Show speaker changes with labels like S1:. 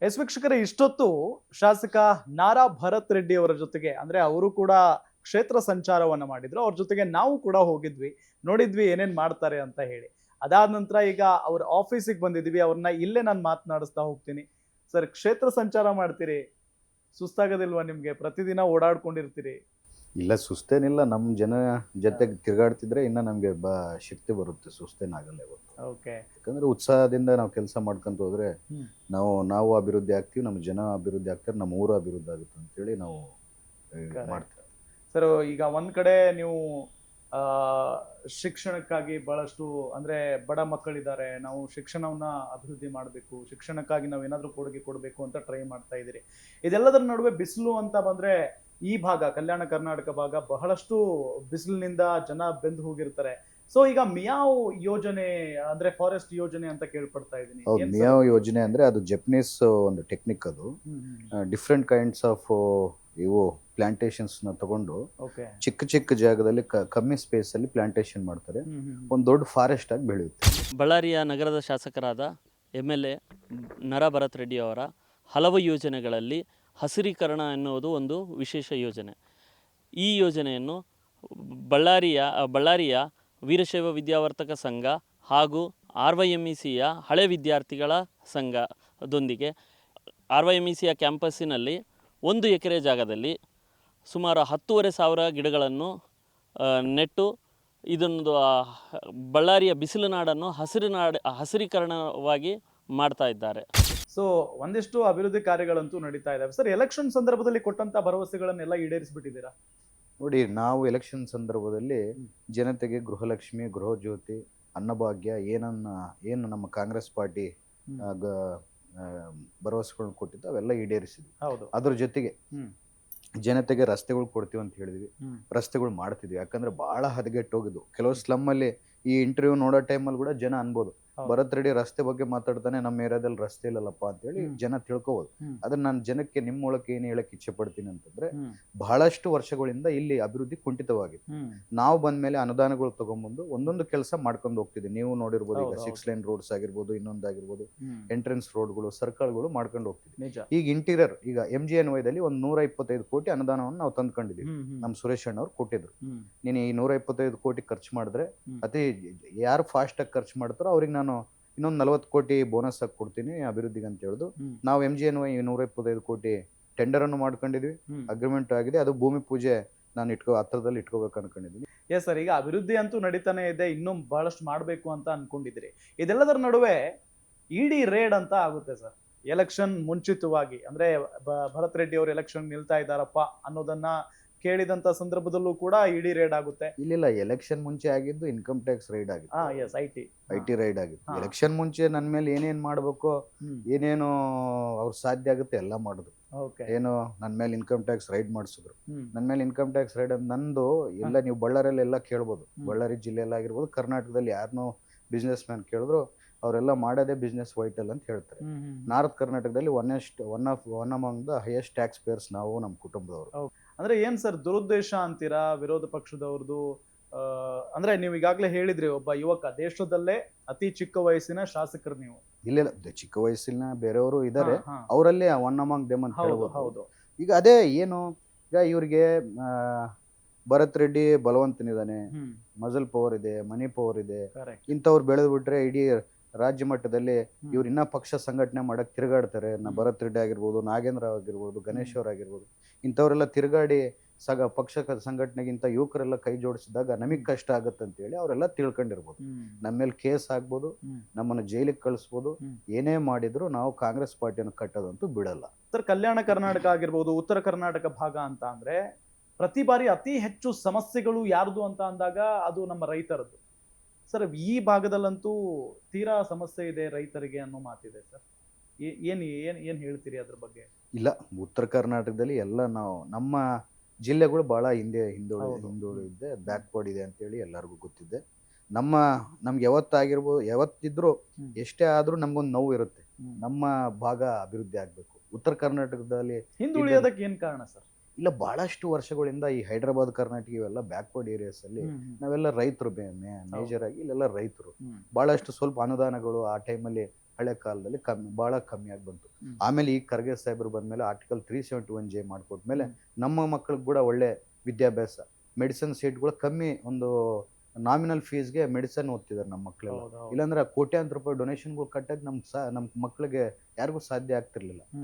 S1: ವೀಕ್ಷಕರೇ, ಇಷ್ಟೊತ್ತು ಶಾಸಕ ನಾರಾ ಭರತ್ ರೆಡ್ಡಿ ಅವರ ಜೊತೆಗೆ ಅಂದ್ರೆ ಅವರು ಕೂಡ ಕ್ಷೇತ್ರ ಸಂಚಾರವನ್ನ ಮಾಡಿದ್ರು. ಅವ್ರ ಜೊತೆಗೆ ನಾವು ಕೂಡ ಹೋಗಿದ್ವಿ, ನೋಡಿದ್ವಿ ಏನೇನ್ ಮಾಡ್ತಾರೆ ಅಂತ ಹೇಳಿ. ಅದಾದ ನಂತರ ಈಗ ಅವ್ರ ಆಫೀಸಿಗೆ ಬಂದಿದ್ವಿ. ಅವ್ರನ್ನ ಇಲ್ಲೇ ನಾನು ಮಾತನಾಡಿಸ್ತಾ ಹೋಗ್ತೀನಿ. ಸರ್, ಕ್ಷೇತ್ರ ಸಂಚಾರ ಮಾಡ್ತೀರಿ, ಸುಸ್ತಾಗೋದಿಲ್ವಾ ನಿಮ್ಗೆ? ಪ್ರತಿದಿನ ಓಡಾಡ್ಕೊಂಡಿರ್ತೀರಿ.
S2: ಇಲ್ಲ, ಸುಸ್ತೇನಿಲ್ಲ. ನಮ್ಮ ಜನ ಜೊತೆಗೆ ತಿರುಗಾಡ್ತಿದ್ರೆ ಇನ್ನ ನಮಗೆ ಶಕ್ತಿ ಬರುತ್ತೆ, ಸುಸ್ತೇನಾಗಲ್ಲ ಇವತ್ತು.
S1: ಓಕೆ.
S2: ಯಾಕಂದ್ರೆ ಉತ್ಸಾಹದಿಂದ ನಾವು ಕೆಲಸ ಮಾಡ್ಕೊಂತ ಹೋದ್ರೆ
S1: ಹ್ಮ್.
S2: ನಾವು ಅಭಿವೃದ್ಧಿ ಆಗ್ತೀವಿ, ನಮ್ಮ ಜನ ಅಭಿವೃದ್ಧಿ ಆಗ್ತಾರೆ, ನಮ್ಮ ಊರು ಅಭಿವೃದ್ಧಿ ಆಗುತ್ತೆ ಅಂತೇಳಿ ನಾವು ಮಾಡ್ತೀವಿ.
S1: ಸರ್, ಈಗ ಒಂದ್ ಕಡೆ ನೀವು ಆ ಶಿಕ್ಷಣಕ್ಕಾಗಿ ಬಹಳಷ್ಟು ಅಂದ್ರೆ ಬಡ ಮಕ್ಕಳಿದ್ದಾರೆ, ನಾವು ಶಿಕ್ಷಣವನ್ನ ಅಭಿವೃದ್ಧಿ ಮಾಡಬೇಕು, ಶಿಕ್ಷಣಕ್ಕಾಗಿ ನಾವು ಏನಾದ್ರೂ ಕೊಡುಗೆ ಕೊಡಬೇಕು ಅಂತ ಟ್ರೈ ಮಾಡ್ತಾ ಇದ್ದೀರಿ. ಇದೆಲ್ಲದರ ನಡುವೆ ಬಿಸಿಲು ಅಂತ ಬಂದ್ರೆ ಈ ಭಾಗ, ಕಲ್ಯಾಣ ಕರ್ನಾಟಕ ಭಾಗ ಬಹಳಷ್ಟು ಬಿಸಿಲಿನಿಂದ ಜನ ಬೆಂದು ಹೋಗಿರ್ತಾರೆ. ಸೊ ಈಗ ಮಿಯಾವ್ ಯೋಜನೆ ಅಂದ್ರೆ ಫಾರೆಸ್ಟ್ ಯೋಜನೆ ಅಂತ ಕೇಳ್ಪಡ್ತಾ ಇದ್ದೀನಿ.
S2: ಹೌದು, ಮಿಯಾವ್ ಯೋಜನೆ ಅಂದ್ರೆ ಅದು ಜಪನೀಸ್ ಒಂದು ಟೆಕ್ನಿಕ್. ಅದು ಡಿಫ್ರೆಂಟ್ ಕೈಂಡ್ಸ್ ಆಫ್ ಇವು ಪ್ಲಾಂಟೇಶನ್ಸ್ ನ ತಗೊಂಡು ಚಿಕ್ಕ ಚಿಕ್ಕ ಜಾಗದಲ್ಲಿ ಕಮ್ಮಿ ಸ್ಪೇಸ್ ಅಲ್ಲಿ ಪ್ಲಾಂಟೇಶನ್ ಮಾಡ್ತಾರೆ. ಒಂದು ದೊಡ್ಡ ಫಾರೆಸ್ಟ್ ಆಗಿ ಬೆಳೆಯುತ್ತೆ.
S3: ಬಳ್ಳಾರಿಯ ನಗರದ ಶಾಸಕರಾದ MLA ನಾರಾ ಭರತ್ ರೆಡ್ಡಿ ಅವರ ಹಲವು ಯೋಜನೆಗಳಲ್ಲಿ ಹಸಿರೀಕರಣ ಎನ್ನುವುದು ಒಂದು ವಿಶೇಷ ಯೋಜನೆ. ಈ ಯೋಜನೆಯನ್ನು ಬಳ್ಳಾರಿಯ ವೀರಶೈವ ವಿದ್ಯಾವರ್ತಕ ಸಂಘ ಹಾಗೂ RYMECಯ ಹಳೆ ವಿದ್ಯಾರ್ಥಿಗಳ ಸಂಘದೊಂದಿಗೆ RYMECಯ ಕ್ಯಾಂಪಸ್ಸಿನಲ್ಲಿ 1 ಎಕರೆ ಜಾಗದಲ್ಲಿ ಸುಮಾರು 10,500 ಗಿಡಗಳನ್ನು ನೆಟ್ಟು ಇದೊಂದು ಬಳ್ಳಾರಿಯ ಬಿಸಿಲು ನಾಡನ್ನು ಹಸಿರೀಕರಣವಾಗಿ ಮಾಡ್ತಾ ಇದ್ದಾರೆ.
S1: ಸೊ ಒಂದಿಷ್ಟು ಅಭಿವೃದ್ಧಿ ಕಾರ್ಯಗಳಂತೂ ನಡೀತಾ ಇದಾವೆ. ಸರ್, ಎಲೆಕ್ಷನ್ ಸಂದರ್ಭದಲ್ಲಿ ಕೊಟ್ಟಂತ ಭರವಸೆಗಳನ್ನೆಲ್ಲ ಈಡೇರಿಸ್ಬಿಟ್ಟಿದ್ದೀರಾ?
S2: ನೋಡಿ, ನಾವು ಎಲೆಕ್ಷನ್ ಸಂದರ್ಭದಲ್ಲಿ ಜನತೆಗೆ ಗೃಹಲಕ್ಷ್ಮಿ, ಗೃಹ ಜ್ಯೋತಿ, ಅನ್ನಭಾಗ್ಯ ಏನು ನಮ್ಮ ಕಾಂಗ್ರೆಸ್ ಪಾರ್ಟಿ ಭರವಸೆಗಳನ್ನ ಕೊಟ್ಟಿದ್ದು ಅವೆಲ್ಲ ಈಡೇರಿಸಿದ್ವಿ. ಅದ್ರ ಜೊತೆಗೆ ಜನತೆಗೆ ರಸ್ತೆಗಳು ಕೊಡ್ತೀವಿ ಅಂತ ಹೇಳಿದ್ವಿ. ರಸ್ತೆಗಳು ಮಾಡ್ತಿದ್ವಿ. ಯಾಕಂದ್ರೆ ಬಹಳ ಹದಗೆಟ್ಟು ಹೋಗಿದ್ವು. ಕೆಲವು ಸ್ಲಮ್ ಅಲ್ಲಿ ಈ ಇಂಟರ್ವ್ಯೂ ನೋಡೋ ಟೈಮಲ್ಲಿ ಕೂಡ ಜನ ಅನ್ಬೋದು, ಭರತ್ ರೆಡ್ಡಿ ರಸ್ತೆ ಬಗ್ಗೆ ಮಾತಾಡ್ತಾನೆ, ನಮ್ಮ ಏರಿಯಾದಲ್ಲಿ ರಸ್ತೆ ಇಲ್ಲಲ್ಲಪ್ಪ ಅಂತ ಹೇಳಿ ಜನ ತಿಳ್ಕೋಬಹುದು. ಆದ್ರೆ ನಾನು ಜನಕ್ಕೆ ನಿಮ್ಮ ಮೂಲಕ ಏನು ಹೇಳಕ್ ಇಚ್ಛೆ ಪಡ್ತೀನಿ ಅಂತಂದ್ರೆ, ಬಹಳಷ್ಟು ವರ್ಷಗಳಿಂದ ಇಲ್ಲಿ ಅಭಿವೃದ್ಧಿ ಕುಂಠಿತವಾಗಿದೆ. ನಾವು ಬಂದ್ಮೇಲೆ ಅನುದಾನಗಳು ತಗೊಂಡ್ಬಂದು ಒಂದೊಂದು ಕೆಲಸ ಮಾಡ್ಕೊಂಡು ಹೋಗ್ತಿದ್ವಿ. ನೀವು ನೋಡಿರ್ಬೋದು, ಈಗ 6 ಲೈನ್ ರೋಡ್ಸ್ ಆಗಿರ್ಬೋದು, ಇನ್ನೊಂದಾಗಿರ್ಬೋದು, ಎಂಟ್ರೆನ್ಸ್ ರೋಡ್ಗಳು, ಸರ್ಕಲ್ಗಳು ಮಾಡ್ಕೊಂಡು ಹೋಗ್ತಿದ್ವಿ. ಈಗ ಇಂಟೀರಿಯರ್, ಈಗ MGNY ದಲ್ಲಿ ಒಂದು 125 ಕೋಟಿ ಅನುದಾನವನ್ನು ನಾವು ತಂದ್ಕೊಂಡಿದ್ವಿ. ನಮ್ಮ ಸುರೇಶ್ ಅಣ್ಣ ಅವ್ರು ಕೊಟ್ಟಿದ್ರು. ನೀನು ಈ 125 ಕೋಟಿ ಖರ್ಚು ಮಾಡಿದ್ರೆ, ಅತಿ ಯಾರು ಫಾಸ್ಟ್ ಆಗಿ ಖರ್ಚು ಮಾಡ್ತಾರೋ ಅವ್ರಿಗೆ ನಾನು ಇನ್ನೊಂದು 40 ಕೋಟಿ ಬೋನಸ್ ಆಗಿ ಕೊಡ್ತೀನಿ ಅಭಿವೃದ್ಧಿಗೆ ಅಂತ ಹೇಳಿದ್ರು. ನಾವು MGNY 125 ಕೋಟಿ ಟೆಂಡರ್ ಅನ್ನು ಮಾಡ್ಕೊಂಡಿದ್ವಿ. ಅಗ್ರಿಮೆಂಟ್ ಆಗಿದೆ. ಅದು ಭೂಮಿ ಪೂಜೆ ನಾನು ಹತ್ರದಲ್ಲಿ ಇಟ್ಕೋಬೇಕು ಅನ್ಕೊಂಡಿದ್ದೀನಿ.
S1: ಎಸ್ ಸರ್, ಈಗ ಅಭಿವೃದ್ಧಿ ಅಂತೂ ನಡೀತಾನೆ ಇದೆ, ಇನ್ನೂ ಬಹಳಷ್ಟು ಮಾಡಬೇಕು ಅಂತ ಅನ್ಕೊಂಡಿದ್ರಿ. ಇದೆಲ್ಲದರ ನಡುವೆ ಇಡಿ ರೇಡ್ ಅಂತ ಆಗುತ್ತೆ ಸರ್, ಎಲೆಕ್ಷನ್ ಮುಂಚಿತವಾಗಿ. ಅಂದ್ರೆ ಭರತ್ ರೆಡ್ಡಿ ಅವರು ಎಲೆಕ್ಷನ್ ನಿಲ್ತಾ ಇದ್ದಾರಪ್ಪ ಅನ್ನೋದನ್ನ ಕೇಳಿದಂತ ಸಂದರ್ಭದಲ್ಲೂ ಕೂಡ ಇಡಿ ರೇಡ್ ಆಗುತ್ತೆ.
S2: ಇಲ್ಲ, ಎಲೆಕ್ಷನ್ ಮುಂಚೆ ಆಗಿದ್ದು ಇನ್ಕಮ್ ಟ್ಯಾಕ್ಸ್ ರೈಡ್ ಆಗಿತ್ತು. ಐಟಿ ರೈಡ್ ಆಗಿತ್ತು. ಎಲೆಕ್ಷನ್ ಮುಂಚೆ ನನ್ನ ಮೇಲೆ ಏನೇನ್ ಮಾಡ್ಬೇಕು, ಏನೇನು ಅವ್ರು ಸಾಧ್ಯ ಆಗುತ್ತೆ ಎಲ್ಲ ಮಾಡಿದ್ರು. ಏನು ನನ್ನ ಮೇಲೆ ಇನ್ಕಮ್ ಟ್ಯಾಕ್ಸ್ ರೈಡ್ ಮಾಡಿಸಿದ್ರು. ನನ್ನ ಮೇಲೆ ಇನ್ಕಮ್ ಟ್ಯಾಕ್ಸ್ ರೈಡ್ ನಂದು ಎಲ್ಲ ನೀವು ಬಳ್ಳಾರಿಯಲ್ಲಿ ಎಲ್ಲ ಕೇಳ್ಬೋದು. ಬಳ್ಳಾರಿ ಜಿಲ್ಲೆಯಲ್ಲಿ ಆಗಿರ್ಬೋದು, ಕರ್ನಾಟಕದಲ್ಲಿ ಯಾರನ್ನೋ ಬಿಸ್ನೆಸ್ ಮ್ಯಾನ್ ಕೇಳಿದ್ರು ಅವರೆಲ್ಲ ಮಾಡೋದೇ ಬಿಸ್ನೆಸ್ ವೈಟಲ್ ಅಂತ ಹೇಳ್ತಾರೆ. ನಾರ್ತ್ ಕರ್ನಾಟಕದಲ್ಲಿ one among the highest tax payers ನಾವು, ನಮ್ಮ ಕುಟುಂಬದವರು.
S1: ಅಂದ್ರೆ ಏನ್ ಸರ್ ದುರುದ್ದೇಶ ಅಂತೀರಾ ವಿರೋಧ ಪಕ್ಷದವ್ರದ್ದು? ಅಂದ್ರೆ ನೀವು ಈಗಾಗಲೇ ಹೇಳಿದ್ರಿ, ಒಬ್ಬ ಯುವಕ, ದೇಶದಲ್ಲೇ ಅತಿ ಚಿಕ್ಕ ವಯಸ್ಸಿನ ಶಾಸಕರು ನೀವು.
S2: ಇಲ್ಲ, ಚಿಕ್ಕ ವಯಸ್ಸಿನ ಬೇರೆಯವರು ಇದ್ದಾರೆ, ಅವರಲ್ಲಿ ಒನ್ ಅಮಾಂಗ್ ದೆಮ್ ಅಂತ ಹೇಳ್ಬೋದು.
S1: ಹೌದು.
S2: ಈಗ ಅದೇ ಏನು, ಈಗ ಇವ್ರಿಗೆ ಭರತ್ ರೆಡ್ಡಿ ಬಲವಂತನಿದ್ದಾನೆ, ಮಜಲ್ ಪವರ್ ಇದೆ, ಮನಿ ಪವರ್ ಇದೆ. ಇಂಥವ್ರು ಬೆಳೆದು ಬಿಟ್ರೆ ಇಡೀ ರಾಜ್ಯ ಮಟ್ಟದಲ್ಲಿ ಇವ್ರು ಇನ್ನ ಪಕ್ಷ ಸಂಘಟನೆ ಮಾಡಕ್ ತಿರುಗಾಡ್ತಾರೆ. ಭರತ್ ರೆಡ್ಡಿ ಆಗಿರ್ಬೋದು, ನಾಗೇಂದ್ರ ಆಗಿರ್ಬೋದು, ಗಣೇಶ್ ಅವ್ರ ಆಗಿರ್ಬೋದು, ಇಂಥವ್ರೆಲ್ಲ ತಿರುಗಾಡಿ ಪಕ್ಷ ಸಂಘಟನೆಗಿಂತ ಯುವಕರೆಲ್ಲ ಕೈ ಜೋಡಿಸಿದಾಗ ನಮಗ್ ಕಷ್ಟ ಆಗತ್ತೆ ಅಂತ ಹೇಳಿ ಅವರೆಲ್ಲ ತಿಳ್ಕೊಂಡಿರ್ಬೋದು. ನಮ್ಮ ಮೇಲೆ ಕೇಸ್ ಆಗ್ಬೋದು, ನಮ್ಮನ್ನ ಜೈಲಿಗೆ ಕಳಿಸ್ಬೋದು. ಏನೇ ಮಾಡಿದ್ರು ನಾವು ಕಾಂಗ್ರೆಸ್ ಪಾರ್ಟಿಯನ್ನು ಕಟ್ಟೋದಂತೂ ಬಿಡಲ್ಲ.
S1: ಸರ್, ಕಲ್ಯಾಣ ಕರ್ನಾಟಕ ಆಗಿರ್ಬೋದು, ಉತ್ತರ ಕರ್ನಾಟಕ ಭಾಗ ಅಂತ ಅಂದ್ರೆ ಪ್ರತಿ ಬಾರಿ ಅತಿ ಹೆಚ್ಚು ಸಮಸ್ಯೆಗಳು ಯಾರ್ದು ಅಂತ ಅಂದಾಗ ಅದು ನಮ್ಮ ರೈತರದ್ದು. ಸರ್, ಈ ಭಾಗದಲ್ಲಂತೂ ತೀರಾ ಸಮಸ್ಯೆ ಇದೆ ರೈತರಿಗೆ ಅನ್ನೋ ಮಾತಿದೆ ಸರ್. ಏನ್ ಹೇಳ್ತೀರಿ ಅದ್ರ ಬಗ್ಗೆ?
S2: ಇಲ್ಲ, ಉತ್ತರ ಕರ್ನಾಟಕದಲ್ಲಿ ಎಲ್ಲ ನಮ್ಮ ಜಿಲ್ಲೆಗಳು ಬಹಳ ಹಿಂದುಳಿದಿದೆ, ಬ್ಯಾಕ್ವರ್ಡ್ ಇದೆ ಅಂತೇಳಿ ಎಲ್ಲರಿಗೂ ಗೊತ್ತಿದೆ. ನಮ್ಗೆ ಯಾವತ್ತಿದ್ರು ಎಷ್ಟೇ ಆದ್ರೂ ನಮ್ಗೊಂದು ನೋವು ಇರುತ್ತೆ. ನಮ್ಮ ಭಾಗ ಅಭಿವೃದ್ಧಿ ಆಗ್ಬೇಕು. ಉತ್ತರ ಕರ್ನಾಟಕದಲ್ಲಿ
S1: ಹಿಂದುಳಿಯೋದಕ್ಕೆ ಏನ್ ಕಾರಣ ಸರ್?
S2: ಇಲ್ಲ, ಬಹಳಷ್ಟು ವರ್ಷಗಳಿಂದ ಈ ಹೈದರಾಬಾದ್, ಕರ್ನಾಟಕ ಇವೆಲ್ಲ ಬ್ಯಾಕ್ವರ್ಡ್ ಏರಿಯಾಸ್ ಅಲ್ಲಿ ನಾವೆಲ್ಲ ರೈತರು, ಮೇಜರ್ ಆಗಿ ಇಲ್ಲೆಲ್ಲ ರೈತರು. ಬಹಳಷ್ಟು ಸ್ವಲ್ಪ ಅನುದಾನಗಳು ಆ ಟೈಮಲ್ಲಿ ಹಳೆ ಕಾಲದಲ್ಲಿ ಭಾಳ ಕಮ್ಮಿ ಆಗಿ ಬಂತು. ಆಮೇಲೆ ಈ ಖರ್ಗೆ ಸಾಹೇಬರು ಬಂದಮೇಲೆ ಆರ್ಟಿಕಲ್ 371J ಮಾಡಿಕೊಟ್ಮೇಲೆ ನಮ್ಮ ಮಕ್ಕಳಿಗೆ ಕೂಡ ಒಳ್ಳೆ ವಿದ್ಯಾಭ್ಯಾಸ, ಮೆಡಿಸಿನ್ ಸೀಟ್ಗಳು ಕಮ್ಮಿ, ಒಂದು ನಾಮಿನಲ್ ಫೀಸ್ಗೆ ಮೆಡಿಸಿನ್ ಓದ್ತಿದ್ದಾರೆ ನಮ್ಮ ಮಕ್ಕಳೆಲ್ಲ. ಇಲ್ಲಾಂದ್ರೆ ಕೋಟ್ಯಾಂತರ ರೂಪಾಯಿ ಡೊನೇಷನ್ಗಳು ಕಟ್ಟಕ್ಕೆ ನಮ್ಮ ಮಕ್ಕಳಿಗೆ ಯಾರಿಗೂ ಸಾಧ್ಯ ಆಗ್ತಿರ್ಲಿಲ್ಲ.